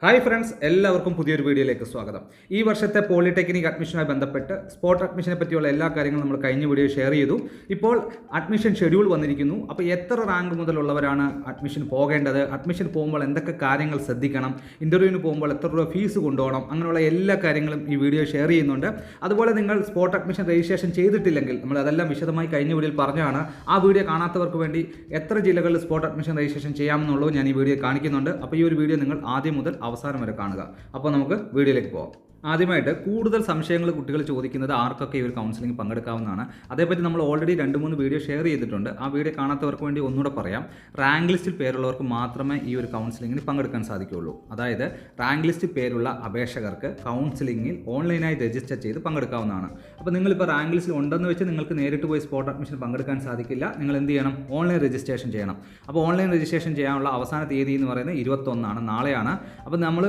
Hi friends, എല്ലാവർക്കും പുതിയൊരു വീഡിയോയിലേക്ക് സ്വാഗതം. ഈ വർഷത്തെ പോളിടെക്നിക് അഡ്മിഷനുമായി ബന്ധപ്പെട്ട് സ്പോട്ട് അഡ്മിഷനെ പറ്റിയുള്ള എല്ലാ കാര്യങ്ങളും നമ്മൾ കഴിഞ്ഞ വീഡിയോ ഷെയർ ചെയ്തു. ഇപ്പോൾ അഡ്മിഷൻ ഷെഡ്യൂൾ വന്നിരിക്കുന്നു. അപ്പോൾ എത്ര റാങ്ക് മുതലുള്ളവരാണ് അഡ്മിഷൻ പോകേണ്ടത്, അഡ്മിഷൻ പോകുമ്പോൾ എന്തൊക്കെ കാര്യങ്ങൾ ശ്രദ്ധിക്കണം, ഇൻ്റർവ്യൂവിന് പോകുമ്പോൾ എത്ര രൂപ ഫീസ് കൊണ്ടുപോകണം, അങ്ങനെയുള്ള എല്ലാ കാര്യങ്ങളും ഈ വീഡിയോ ഷെയർ ചെയ്യുന്നുണ്ട്. അതുപോലെ നിങ്ങൾ സ്പോട്ട് അഡ്മിഷൻ രജിസ്ട്രേഷൻ ചെയ്തിട്ടില്ലെങ്കിൽ നമ്മൾ അതെല്ലാം വിശദമായി കഴിഞ്ഞ വീഡിയോയിൽ പറഞ്ഞാണ്. ആ വീഡിയോ കാണാത്തവർക്ക് വേണ്ടി എത്ര ജില്ലകളിൽ സ്പോട്ട് അഡ്മിഷൻ രജിസ്ട്രേഷൻ ചെയ്യാമെന്നുള്ളത് ഞാൻ ഈ വീഡിയോ കാണിക്കുന്നുണ്ട്. അപ്പോൾ ഈ ഒരു വീഡിയോ നിങ്ങൾ ആദ്യം മുതൽ അവസാനം വരെ കാണുക. അപ്പോൾ നമുക്ക് വീഡിയോയിലേക്ക് പോകാം. ആദ്യമായിട്ട് കൂടുതൽ സംശയങ്ങൾ കുട്ടികൾ ചോദിക്കുന്നത് ആർക്കൊക്കെ ഈ ഒരു കൗൺസിലിംഗ് പങ്കെടുക്കാവുന്നതാണ്. അതേപറ്റി നമ്മൾ ഓൾറെഡി 2-3 വീഡിയോ ഷെയർ ചെയ്തിട്ടുണ്ട്. ആ വീഡിയോ കാണാത്തവർക്ക് വേണ്ടി ഒന്നുകൂടെ പറയാം. റാങ്ക് ലിസ്റ്റിൽ പേരുള്ളവർക്ക് മാത്രമേ ഈ ഒരു കൗൺസിലിംഗിന് പങ്കെടുക്കാൻ സാധിക്കുകയുള്ളൂ. അതായത് റാങ്ക് ലിസ്റ്റിൽ പേരുള്ള അപേക്ഷകർക്ക് കൗൺസിലിംഗിൽ ഓൺലൈനായി രജിസ്റ്റർ ചെയ്ത് പങ്കെടുക്കാവുന്നതാണ്. അപ്പോൾ നിങ്ങളിപ്പോൾ റാങ്ക് ലിസ്റ്റിൽ ഉണ്ടെന്ന് വെച്ച് നിങ്ങൾക്ക് നേരിട്ട് പോയി സ്പോട്ട് അഡ്മിഷൻ പങ്കെടുക്കാൻ സാധിക്കില്ല. നിങ്ങൾ എന്ത് ചെയ്യണം? ഓൺലൈൻ രജിസ്ട്രേഷൻ ചെയ്യണം. അപ്പോൾ ഓൺലൈൻ രജിസ്ട്രേഷൻ ചെയ്യാനുള്ള അവസാന തീയതി എന്ന് പറയുന്നത് 21 നാളെയാണ്. അപ്പോൾ നമ്മൾ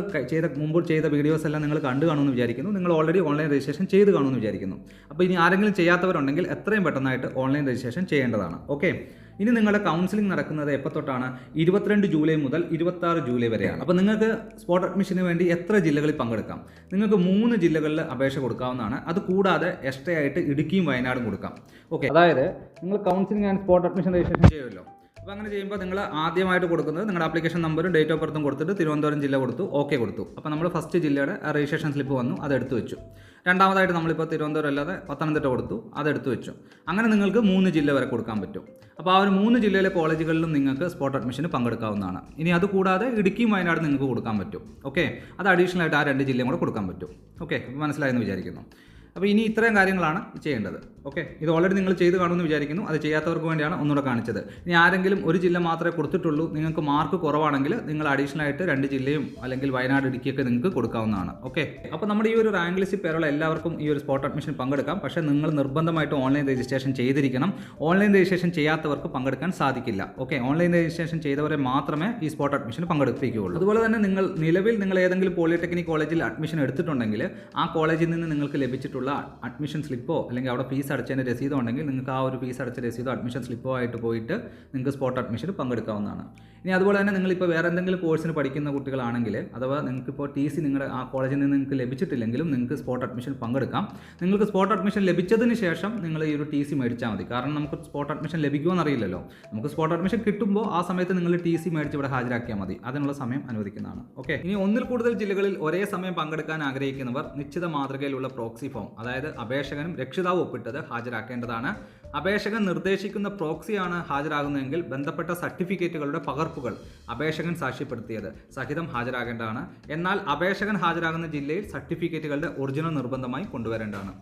മുമ്പ് ചെയ്ത വീഡിയോസ് എല്ലാം നിങ്ങൾ കണ്ടു കാണുമെന്ന് വിചാരിക്കുന്നു. നിങ്ങൾ ഓൾറെഡി ഓൺലൈൻ രജിസ്ട്രേഷൻ ചെയ്ത് കാണുമെന്ന് വിചാരിക്കുന്നു. അപ്പോൾ ഇനി ആരെങ്കിലും ചെയ്യാത്തവരുണ്ടെങ്കിൽ എത്രയും പെട്ടെന്നായിട്ട് ഓൺലൈൻ രജിസ്ട്രേഷൻ ചെയ്യേണ്ടതാണ്. ഓക്കെ, ഇനി നിങ്ങളുടെ കൗൺസിലിംഗ് നടക്കുന്നത് എപ്പോൾ തൊട്ടാണ്? 22 ജൂലൈ മുതൽ 26 ജൂലൈ വരെയാണ്. അപ്പോൾ നിങ്ങൾക്ക് സ്പോട്ട് അഡ്മിഷന് വേണ്ടി എത്ര ജില്ലകളിൽ പങ്കെടുക്കാം? നിങ്ങൾക്ക് 3 ജില്ലകളിൽ അപേക്ഷ കൊടുക്കാവുന്നതാണ്. അത് കൂടാതെ എക്സ്ട്രാ ആയിട്ട് ഇടുക്കിയും വയനാടും കൊടുക്കാം. ഓക്കെ, അതായത് നിങ്ങൾ counselling and spot admission registration ചെയ്യുമല്ലോ. അപ്പോൾ അങ്ങനെ ചെയ്യുമ്പോൾ നിങ്ങൾ ആദ്യമായിട്ട് കൊടുക്കുന്നത് നിങ്ങളുടെ ആപ്ലിക്കേഷൻ നമ്പറും ഡേറ്റ് ഓഫ് ബർത്തും കൊടുത്തിട്ട് തിരുവനന്തപുരം ജില്ല കൊടുത്തു, ഓക്കെ കൊടുത്തു. അപ്പോൾ നമ്മൾ ഫസ്റ്റ് ജില്ലയുടെ രജിസ്ട്രേഷൻ സ്ലിപ്പ് വന്നു, അതെടുത്ത് വെച്ചു. രണ്ടാമതായിട്ട് നമ്മളിപ്പോൾ തിരുവനന്തപുരം അല്ലാതെ പത്തനംതിട്ട കൊടുത്തു, അതെടുത്ത് വെച്ചു. അങ്ങനെ നിങ്ങൾക്ക് 3 ജില്ല വരെ കൊടുക്കാൻ പറ്റും. അപ്പോൾ ആ ഒരു 3 ജില്ലയിലെ കോളേജുകളിലും നിങ്ങൾക്ക് സ്പോട്ട് അഡ്മിഷന് പങ്കെടുക്കാവുന്നതാണ്. ഇനി അതുകൂടാതെ ഇടുക്കിയും വയനാട് നിങ്ങൾക്ക് കൊടുക്കാൻ പറ്റും. ഓക്കെ, അത് അഡീഷണൽ ആയിട്ട് ആ 2 ജില്ലയും കൂടെ കൊടുക്കാൻ പറ്റും. ഓക്കെ, മനസ്സിലായെന്ന് വിചാരിക്കുന്നു. അപ്പോൾ ഇനി ഇത്രയും കാര്യങ്ങളാണ് ചെയ്യേണ്ടത്. ഓക്കെ, ഇത് ഓൾറെഡി നിങ്ങൾ ചെയ്ത് കാണുമെന്ന് വിചാരിക്കുന്നു. അത് ചെയ്യാത്തവർക്ക് വേണ്ടിയാണ് ഒന്നുകൂടെ കാണിച്ചത്. ഇനി ആരെങ്കിലും ഒരു ജില്ല മാത്രമേ കൊടുത്തിട്ടുള്ളൂ, നിങ്ങൾക്ക് മാർക്ക് കുറവാണെങ്കിൽ നിങ്ങൾ അഡീഷണൽ ആയിട്ട് 2 ജില്ലയും അല്ലെങ്കിൽ വയനാട് ഇടുക്കിയൊക്കെ നിങ്ങൾക്ക് കൊടുക്കാവുന്നതാണ്. ഓക്കെ, അപ്പോൾ നമ്മുടെ ഈ ഒരു റാങ്ക് ലിസ്റ്റിൽ പേരുള്ള എല്ലാവർക്കും ഈ ഒരു സ്പോട്ട് അഡ്മിഷൻ പങ്കെടുക്കാം. പക്ഷേ നിങ്ങൾ നിർബന്ധമായിട്ട് ഓൺലൈൻ രജിസ്ട്രേഷൻ ചെയ്തിരിക്കണം. ഓൺലൈൻ രജിസ്ട്രേഷൻ ചെയ്യാത്തവർക്ക് പങ്കെടുക്കാൻ സാധിക്കില്ല. ഓക്കെ, ഓൺലൈൻ രജിസ്ട്രേഷൻ ചെയ്തവരെ മാത്രമേ ഈ സ്പോട്ട് അഡ്മിഷന് പങ്കെടുപ്പിക്കുകയുള്ളൂ. അതുപോലെ തന്നെ നിങ്ങൾ ഏതെങ്കിലും പോളിടെക്നിക് കോളേജിൽ അഡ്മിഷൻ എടുത്തിട്ടുണ്ടെങ്കിൽ ആ കോളേജിൽ നിന്ന് നിങ്ങൾക്ക് ലഭിച്ചിട്ടുള്ള അഡ്മിഷൻ സ്ലിപ്പോ അല്ലെങ്കിൽ അവിടെ ഫീസ് അടച്ചതിൻ്റെ രസീതോ ഉണ്ടെങ്കിൽ നിങ്ങൾക്ക് ആ ഒരു ഫീസ് അടച്ച രസീതോ അഡ്മിഷൻ സ്ലിപ്പോ ആയിട്ട് പോയിട്ട് നിങ്ങൾക്ക് സ്പോട്ട് അഡ്മിഷന് പങ്കെടുക്കാവുന്നതാണ്. ഇനി അതുപോലെ തന്നെ നിങ്ങളിപ്പോൾ വേറെ എന്തെങ്കിലും കോഴ്സിന് പഠിക്കുന്ന കുട്ടികളാണെങ്കിൽ അഥവാ നിങ്ങൾക്കിപ്പോൾ TC നിങ്ങളുടെ ആ കോളേജിൽ നിന്ന് നിങ്ങൾക്ക് ലഭിച്ചിട്ടില്ലെങ്കിലും നിങ്ങൾക്ക് സ്പോട്ട് അഡ്മിഷൻ പങ്കെടുക്കാം. നിങ്ങൾക്ക് സ്പോട്ട് അഡ്മിഷൻ ലഭിച്ചതിന് ശേഷം നിങ്ങൾ ഈ ഒരു TC മേടിച്ചാൽ മതി. കാരണം നമുക്ക് സ്പോട്ട് അഡ്മിഷൻ ലഭിക്കുമെന്ന് അറിയില്ലല്ലോ. നമുക്ക് സ്പോട്ട് അഡ്മിഷൻ കിട്ടുമ്പോൾ ആ സമയത്ത് നിങ്ങൾ TC മേടിച്ച് ഇവിടെ ഹാജരാക്കിയാൽ മതി. അതിനുള്ള സമയം അനുവദിക്കുന്നതാണ്. ഓക്കെ, ഇനി ഒന്നിൽ കൂടുതൽ ജില്ലകളിൽ ഒരേ സമയം പങ്കെടുക്കാൻ ആഗ്രഹിക്കുന്നവർ നിശ്ചിത മാതൃകയിലുള്ള പ്രോക്സി ഫോം, അതായത് അപേക്ഷകനും രക്ഷിതാവും ഒപ്പിട്ടത് ഹാജരാക്കേണ്ടതാണ്. അപേക്ഷകൻ നിർദ്ദേശിക്കുന്ന പ്രോക്സിയാണ് ഹാജരാകുന്നതെങ്കിൽ ബന്ധപ്പെട്ട സർട്ടിഫിക്കറ്റുകളുടെ പകർപ്പുകൾ അപേക്ഷകൻ സാക്ഷ്യപ്പെടുത്തിയത് സഹിതം ഹാജരാകേണ്ടതാണ്. എന്നാൽ അപേക്ഷകൻ ഹാജരാകുന്ന ജില്ലയിൽ സർട്ടിഫിക്കറ്റുകളുടെ ഒറിജിനൽ നിർബന്ധമായി കൊണ്ടുവരേണ്ടതാണ്.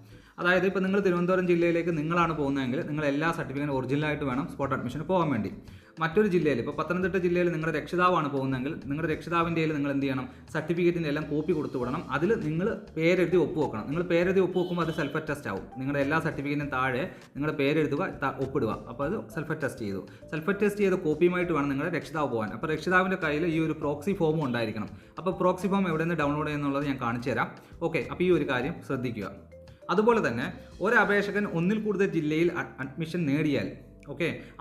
അതായത് ഇപ്പോൾ നിങ്ങൾ തിരുവനന്തപുരം ജില്ലയിലേക്ക് നിങ്ങളാണ് പോകുന്നതെങ്കിൽ നിങ്ങൾ എല്ലാ സർട്ടിഫിക്കറ്റും ഒറിജിനലായിട്ട് വേണം സ്പോട്ട് അഡ്മിഷന് പോകാൻ വേണ്ടി. മറ്റൊരു ജില്ലയിൽ ഇപ്പോൾ പത്തനംതിട്ട ജില്ലയിൽ നിങ്ങളുടെ രക്ഷിതാവാണ് പോകുന്നതെങ്കിൽ നിങ്ങളുടെ രക്ഷിതാവിൻ്റെ നിങ്ങൾ എന്ത് ചെയ്യണം? സർട്ടിഫിക്കറ്റിൻ്റെ എല്ലാം കോപ്പി കൊടുത്തു വിടണം. അതിൽ നിങ്ങൾ പേരെഴുതി ഒപ്പുവെക്കണം. നിങ്ങൾ പേരെഴുതി ഒപ്പുവെക്കുമ്പോൾ അത് സെൽഫ് അറ്റസ്റ്റ് ആവും. നിങ്ങളുടെ എല്ലാ സർട്ടിഫിക്കറ്റിനും താഴെ നിങ്ങളുടെ പേരെഴുതുക, ഒപ്പിടുക. അപ്പോൾ അത് സെൽഫ് അറ്റസ്റ്റ് ചെയ്തു. സെൽഫ് അറ്റസ്റ്റ് ചെയ്ത കോപ്പിയുമായിട്ട് വേണം നിങ്ങളുടെ രക്ഷിതാവ് പോകാൻ. അപ്പോൾ രക്ഷിതാവിൻ്റെ കയ്യിൽ ഈ ഒരു പ്രോക്സി ഫോമും ഉണ്ടായിരിക്കണം. അപ്പോൾ പ്രോക്സി ഫോം എവിടെ നിന്ന് ഡൗൺലോഡ് ചെയ്യുന്നുള്ളത് ഞാൻ കാണിച്ചു തരാം. ഓക്കെ, അപ്പോൾ ഈ ഒരു കാര്യം ശ്രദ്ധിക്കുക. അതുപോലെ തന്നെ ഒരു അപേക്ഷകൻ ഒന്നിൽ കൂടുതൽ ജില്ലയിൽ അഡ്മിഷൻ നേടിയാൽ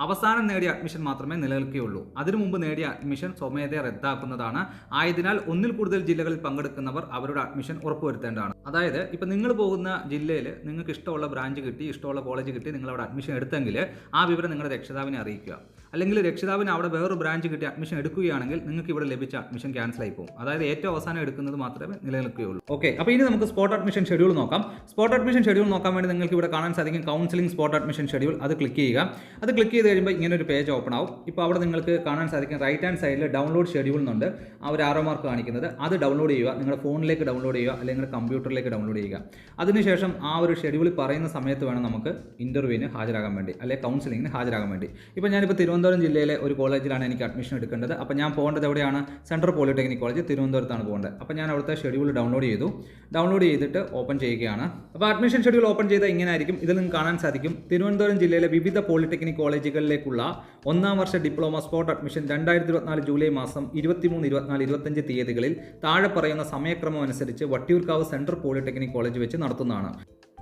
അവസാനം നേടിയ അഡ്മിഷൻ മാത്രമേ നിലനിൽക്കുകയുള്ളൂ. അതിനു മുമ്പ് നേടിയ അഡ്മിഷൻ സ്വമേധയാ റദ്ദാക്കുന്നതാണ്. ആയതിനാൽ ഒന്നിൽ കൂടുതൽ ജില്ലകളിൽ പങ്കെടുക്കുന്നവർ അവരുടെ അഡ്മിഷൻ ഉറപ്പുവരുത്തേണ്ടതാണ്. അതായത് ഇപ്പോൾ നിങ്ങൾ പോകുന്ന ജില്ലയിൽ നിങ്ങൾക്ക് ഇഷ്ടമുള്ള ബ്രാഞ്ച് കിട്ടി, ഇഷ്ടമുള്ള കോളേജ് കിട്ടി, നിങ്ങൾ അവിടെ അഡ്മിഷൻ എടുത്തെങ്കിൽ ആ വിവരം നിങ്ങളുടെ രക്ഷിതാവിനെ അറിയിക്കുക. അല്ലെങ്കിൽ രക്ഷിതാവിന് അവിടെ വേറൊരു ബ്രാഞ്ച് കിട്ടി അഡ്മിഷൻ എടുക്കുകയാണെങ്കിൽ നിങ്ങൾക്ക് ഇവിടെ ലഭിച്ച അഡ്മിഷൻ ക്യാൻസൽ ആയി പോകും. അതായത് ഏറ്റവും അവസാനം എടുക്കുന്നത് മാത്രമേ നിലനിൽക്കുകയുള്ളൂ. ഓക്കെ, അപ്പോൾ ഇനി നമുക്ക് സ്പോട്ട് അഡ്മിഷൻ ഷെഡ്യൂൾ നോക്കാം. സ്പോട്ട് അഡ്മിഷൻ ഷെഡ്യൂൾ നോക്കാൻ വേണ്ടി നിങ്ങൾക്ക് ഇവിടെ കാണാൻ സാധിക്കും കൗൺസിലിംഗ് സ്പോട്ട് അഡ്മിഷൻ ഷെഡ്യൂൾ. അത് ക്ലിക്ക് ചെയ്യുക. അത് ക്ലിക്ക് ചെയ്ത് കഴിയുമ്പോൾ ഇങ്ങനെ ഒരു പേജ് ഓപ്പൺ ആവും. ഇപ്പോൾ അവിടെ നിങ്ങൾക്ക് കാണാൻ സാധിക്കും റൈറ്റ് ഹാൻഡ് സൈഡിൽ ഡൗൺലോഡ് ഷെഡ്യൂൾ എന്നുണ്ട്. ആ ഒരു ആരോ മാർക്ക് കാണിക്കുന്നത് അത് ഡൗൺലോഡ് ചെയ്യുക. നിങ്ങളുടെ ഫോണിലേക്ക് ഡൗൺലോഡ് ചെയ്യുക അല്ലെങ്കിൽ നിങ്ങളുടെ കമ്പ്യൂട്ടറിലേക്ക് ഡൗൺലോഡ് ചെയ്യുക. അതിനുശേഷം ആ ഒരു ഷെഡ്യൂൾ പറയുന്ന സമയത്ത് വേണം നമുക്ക് ഇൻ്റർവ്യൂവിന് ഹാജരാകാൻ വേണ്ടി അല്ലെങ്കിൽ കൗൺസിലിംഗിന് ഹാജരാകാൻ വേണ്ടി. ഇപ്പോൾ ഞാനിപ്പോൾ തിരുവനന്തപുരം ജില്ലയിലെ ഒരു കോളേജിലാണ് എനിക്ക് അഡ്മിഷൻ എടുക്കേണ്ടത്. അപ്പോൾ ഞാൻ പോകേണ്ടത് എവിടെയാണ്? സെൻട്രൽ പോളിടെക്നിക് കോളേജ് തിരുവനന്തപുരത്താണ് പോകേണ്ടത്. അപ്പോൾ ഞാൻ അവിടുത്തെ ഷെഡ്യൂൾ ഡൗൺലോഡ് ചെയ്തു. ഡൗൺലോഡ് ചെയ്തിട്ട് ഓപ്പൺ ചെയ്യുകയാണ്. അപ്പോൾ അഡ്മിഷൻ ഷെഡ്യൂൾ ഓപ്പൺ ചെയ്താൽ ഇങ്ങനെ ആയിരിക്കും. ഇതിൽ നിങ്ങൾക്ക് കാണാൻ സാധിക്കും തിരുവനന്തപുരം ജില്ലയിലെ വിവിധ പോളിടെക്നിക് കോളേജുകളിലേക്കുള്ള 1ാം വർഷ ഡിപ്ലോമ സ്പോട്ട് അഡ്മിഷൻ 2024 ജൂലൈ മാസം 23, 24, 25 തീയതികളിൽ താഴെ പറയുന്ന സമയക്രമം അനുസരിച്ച് വട്ടിയൂർക്കാവ് സെൻട്രൽ പോളിടെക്നിക് കോളേജ് വെച്ച് നടത്തുന്നതാണ്.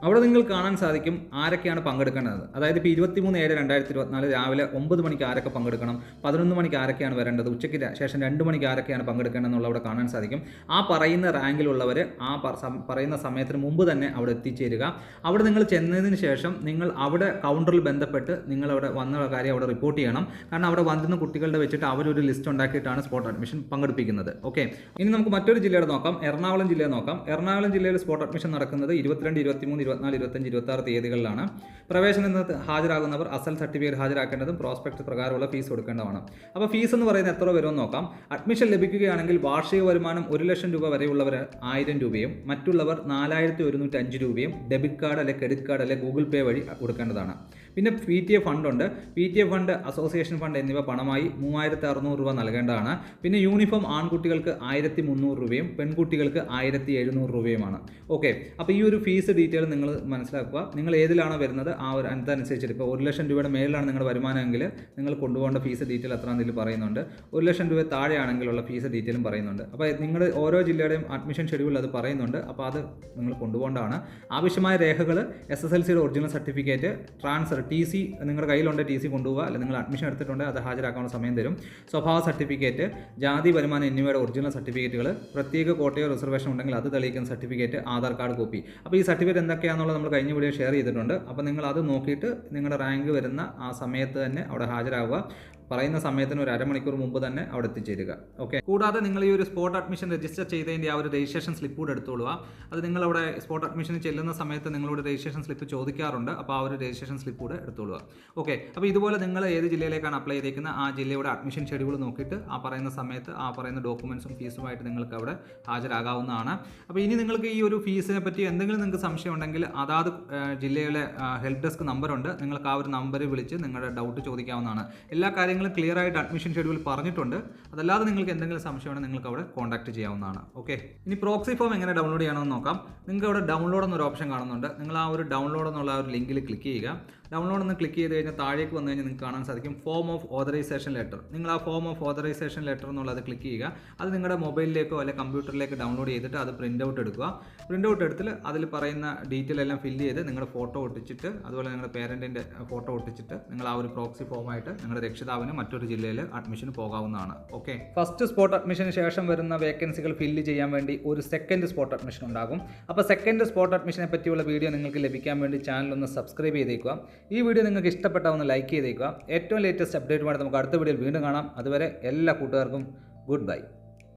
അവിടെ നിങ്ങൾ കാണാൻ സാധിക്കും ആരൊക്കെയാണ് പങ്കെടുക്കേണ്ടത്. അതായത് ഇപ്പോൾ 23/7/2024 രാവിലെ 9 മണിക്ക് ആരൊക്കെ പങ്കെടുക്കണം, 11 മണിക്ക് ആരൊക്കെയാണ് വരേണ്ടത്, ഉച്ചയ്ക്ക് ശേഷം 2 മണിക്ക് ആരൊക്കെയാണ് പങ്കെടുക്കേണ്ടത് എന്നുള്ള അവിടെ കാണാൻ സാധിക്കും. ആ പറയുന്ന റാങ്കിലുള്ളവർ ആ പറയുന്ന സമയത്തിന് മുമ്പ് തന്നെ അവിടെ എത്തിച്ചേരുക. അവിടെ നിങ്ങൾ ചെന്നതിന് ശേഷം നിങ്ങൾ അവിടെ കൗണ്ടറിൽ ബന്ധപ്പെട്ട് നിങ്ങളവിടെ വന്ന കാര്യം അവിടെ റിപ്പോർട്ട് ചെയ്യണം. കാരണം അവിടെ വന്നിരുന്ന കുട്ടികളുടെ വെച്ചിട്ട് അവരൊരു ലിസ്റ്റ് ഉണ്ടാക്കിയിട്ടാണ് സ്പോട്ട് അഡ്മിഷൻ പങ്കെടുപ്പിക്കുന്നത്. ഓക്കെ, ഇനി നമുക്ക് മറ്റൊരു ജില്ലയുടെ നോക്കാം, എറണാകുളം ജില്ലയെ നോക്കാം. എറണാകുളം ജില്ലയിൽ സ്പോട്ട് അഡ്മിഷൻ നടക്കുന്നത് 22, 23, 24, 25, 26 തീയതികളിലാണ്. പ്രവേശനത്തിന് ഹാജരാകുന്നവർ അസൽ സർട്ടിഫിക്കറ്റ് ഹാജരാക്കേണ്ടതും പ്രോസ്പെക്ട് പ്രകാരമുള്ള ഫീസ് കൊടുക്കേണ്ടതാണ്. അപ്പോൾ ഫീസ് എന്ന് പറയുന്നത് എത്ര വരുമെന്ന് നോക്കാം. അഡ്മിഷൻ ലഭിക്കുകയാണെങ്കിൽ വാർഷിക വരുമാനം 1 ലക്ഷം രൂപ വരെയുള്ളവർ 1000 രൂപയും മറ്റുള്ളവർ 4105 രൂപയും ഡെബിറ്റ് കാർഡ് അല്ലെങ്കിൽ ക്രെഡിറ്റ് കാർഡ് അല്ലെങ്കിൽ ഗൂഗിൾ പേ വഴി കൊടുക്കേണ്ടതാണ്. പിന്നെ PTA ഫണ്ട് ഉണ്ട്. PTA ഫണ്ട്, അസോസിയേഷൻ ഫണ്ട് എന്നിവ പണമായി 3600 രൂപ നൽകേണ്ടതാണ്. പിന്നെ യൂണിഫോം ആൺകുട്ടികൾക്ക് 1300 രൂപയും പെൺകുട്ടികൾക്ക് 1700 രൂപയുമാണ്. ഓക്കെ, അപ്പോൾ ഈ ഒരു ഫീസ് ഡീറ്റെയിൽ നിങ്ങൾ മനസ്സിലാക്കുക. നിങ്ങൾ ഏതിലാണോ വരുന്നത് ആ ഒരു അതനുസരിച്ചിട്ട് ഇപ്പോൾ 1 ലക്ഷം രൂപയുടെ മേളിലാണ് നിങ്ങളുടെ വരുമാനമെങ്കിൽ നിങ്ങൾ കൊണ്ടുപോകേണ്ട ഫീസ് ഡീറ്റെയിൽ എത്ര എന്നതിൽ പറയുന്നുണ്ട്. 1 ലക്ഷം രൂപ താഴെയാണെങ്കിലുള്ള ഫീസ് ഡീറ്റെയിലും പറയുന്നുണ്ട്. അപ്പോൾ നിങ്ങൾ ഓരോ ജില്ലയുടെയും അഡ്മിഷൻ ഷെഡ്യൂളിൽ അത് പറയുന്നുണ്ട്. അപ്പോൾ അത് നിങ്ങൾ കൊണ്ടുപോകേണ്ടതാണ്. ആവശ്യമായ രേഖകൾ SSLCയുടെ ഒറിജിനൽ സർട്ടിഫിക്കറ്റ്, ട്രാൻസ്ഫർ TC നിങ്ങളുടെ കയ്യിലുണ്ട്, TC കൊണ്ടുപോകുക. അല്ലെങ്കിൽ നിങ്ങൾ അഡ്മിഷൻ എടുത്തിട്ടുണ്ട് അത് ഹാജരാക്കാനുള്ള സമയം തരും. സ്വഭാവ സർട്ടിഫിക്കറ്റ്, ജാതി, വരുമാനം എന്നിവയുടെ ഒറിജിനൽ സർട്ടിഫിക്കറ്റുകൾ, പ്രത്യേക കോട്ടയോ റിസർവേഷൻ ഉണ്ടെങ്കിൽ അത് തെളിയിക്കുന്ന സർട്ടിഫിക്കറ്റ്, ആധാർ കാർഡ് കോപ്പി. അപ്പോൾ ഈ സർട്ടിഫിക്കറ്റ് എന്തൊക്കെയാണെന്നുള്ളത് നമ്മൾ കഴിഞ്ഞ വീഡിയോ ഷെയർ ചെയ്തിട്ടുണ്ട്. അപ്പോൾ നിങ്ങൾ അത് നോക്കിയിട്ട് നിങ്ങളുടെ റാങ്ക് വരുന്ന ആ സമയത്ത് തന്നെ അവിടെ ഹാജരാകുക. പറയുന്ന സമയത്തിന് ഒരു അരമണിക്കൂർ മുമ്പ് തന്നെ അവിടെ എത്തിച്ചേരുക. ഓക്കെ, കൂടാതെ നിങ്ങൾ ഈ ഒരു സ്പോട്ട് അഡ്മിഷൻ രജിസ്റ്റർ ചെയ്തതിൻ്റെ ആ ഒരു രജിസ്ട്രേഷൻ സ്ലിപ്പ് കൂടെ എടുത്തോളുക. അത് നിങ്ങളവിടെ സ്പോട്ട് അഡ്മിഷന് ചെല്ലുന്ന സമയത്ത് നിങ്ങളോട് രജിസ്ട്രേഷൻ സ്ലിപ്പ് ചോദിക്കാറുണ്ട്. അപ്പോൾ ആ ഒരു രജിസ്ട്രേഷൻ സ്ലിപ്പ് കൂടെ എടുത്തോളുക. ഓക്കെ, അപ്പോൾ ഇതുപോലെ നിങ്ങൾ ഏത് ജില്ലയിലേക്കാണ് അപ്ലൈ ചെയ്തേക്കുന്നത് ആ ജില്ലയുടെ അഡ്മിഷൻ ഷെഡ്യൂൾ നോക്കിയിട്ട് ആ പറയുന്ന സമയത്ത് ആ പറയുന്ന ഡോക്യുമെൻസും ഫീസുമായിട്ട് നിങ്ങൾക്ക് അവിടെ ഹാജരാകാവുന്നതാണ്. അപ്പോൾ ഇനി നിങ്ങൾക്ക് ഈ ഒരു ഫീസിനെ പറ്റി എന്തെങ്കിലും നിങ്ങൾക്ക് സംശയം ഉണ്ടെങ്കിൽ അതാത് ജില്ലയിലെ ഹെൽപ്പ് ഡെസ്ക് നമ്പറുണ്ട്. നിങ്ങൾക്ക് ആ ഒരു നമ്പറിൽ വിളിച്ച് നിങ്ങളുടെ ഡൗട്ട് ചോദിക്കാവുന്നതാണ്. എല്ലാ കാര്യങ്ങളും ക്ലിയർ ആയിട്ട് അഡ്മിഷൻ ഷെഡ്യൂൾ പറഞ്ഞിട്ടുണ്ട്. അതല്ലാതെ നിങ്ങൾക്ക് എന്തെങ്കിലും സംശയമാണെങ്കിൽ നിങ്ങൾക്ക് അവിടെ കോൺടാക്ട് ചെയ്യാവുന്നതാണ്. ഓക്കെ, ഇനി പ്രോക്സി ഫോം എങ്ങനെ ഡൗൺലോഡ് ചെയ്യണമെന്ന് നോക്കാം. നിങ്ങൾക്ക് അവിടെ ഡൗൺലോഡ് എന്നൊരു ഓപ്ഷൻ കാണുന്നുണ്ട്. നിങ്ങൾ ആ ഒരു ഡൗൺലോഡ് എന്നുള്ള ആ ഒരു ലിങ്കിൽ ക്ലിക്ക് ചെയ്യുക. ഡൗൺലോഡ് എന്ന് ക്ലിക്ക് ചെയ്ത് കഴിഞ്ഞാൽ താഴേക്ക് വന്നു കഴിഞ്ഞാൽ നിങ്ങൾക്ക് കാണാൻ സാധിക്കും ഫോം ഓഫ് ഓതറൈസേഷൻ ലെറ്റർ. നിങ്ങൾ ആ ഫോം ഓഫ് ഓതറൈസേഷൻ ലെറ്റർ എന്നുള്ളത് ക്ലിക്ക് ചെയ്യുക. അത് നിങ്ങളുടെ മൊബൈലിലേക്കോ അല്ലെങ്കിൽ കമ്പ്യൂട്ടറിലേക്ക് ഡൗൺലോഡ് ചെയ്തിട്ട് അത് പ്രിൻ്റ് ഔട്ട് എടുക്കുക. പ്രിൻ്റ് ഔട്ട് എടുത്തിട്ട് അതിൽ പറയുന്ന ഡീറ്റെയിൽ എല്ലാം ഫില്ല് ചെയ്ത് നിങ്ങളുടെ ഫോട്ടോ ഒട്ടിച്ചിട്ട് അതുപോലെ നിങ്ങളുടെ പേരൻറ്റിൻ്റെ ഫോട്ടോ ഒട്ടിച്ചിട്ട് നിങ്ങൾ ആ ഒരു പ്രോക്സി ഫോമായിട്ട് നിങ്ങളുടെ രക്ഷിതാവിന് മറ്റൊരു ജില്ലയിൽ അഡ്മിഷന് പോകാവുന്നതാണ്. ഓക്കെ, ഫസ്റ്റ് സ്പോട്ട് അഡ്മിഷന് ശേഷം വരുന്ന വേക്കൻസികൾ ഫില്ല് ചെയ്യാൻ വേണ്ടി ഒരു സെക്കൻഡ് സ്പോട്ട് അഡ്മിഷൻ ഉണ്ടാകും. അപ്പോൾ സെക്കൻഡ് സ്പോട്ട് അഡ്മിഷനെ പറ്റിയുള്ള വീഡിയോ നിങ്ങൾക്ക് ലഭിക്കാൻ വേണ്ടി ചാനൽ ഒന്ന് സബ്സ്ക്രൈബ് ചെയ്തേക്കുക. ഈ വീഡിയോ നിങ്ങൾക്ക് ഇഷ്ടപ്പെട്ടാൽ ഒന്ന് ലൈക്ക് ചെയ്തേക്കുക. ഏറ്റവും ലേറ്റസ്റ്റ് അപ്ഡേറ്റുമായിട്ട് നമുക്ക് അടുത്ത വീഡിയോയിൽ വീണ്ടും കാണാം. അതുവരെ എല്ലാ കൂട്ടുകാർക്കും ഗുഡ് ബൈ.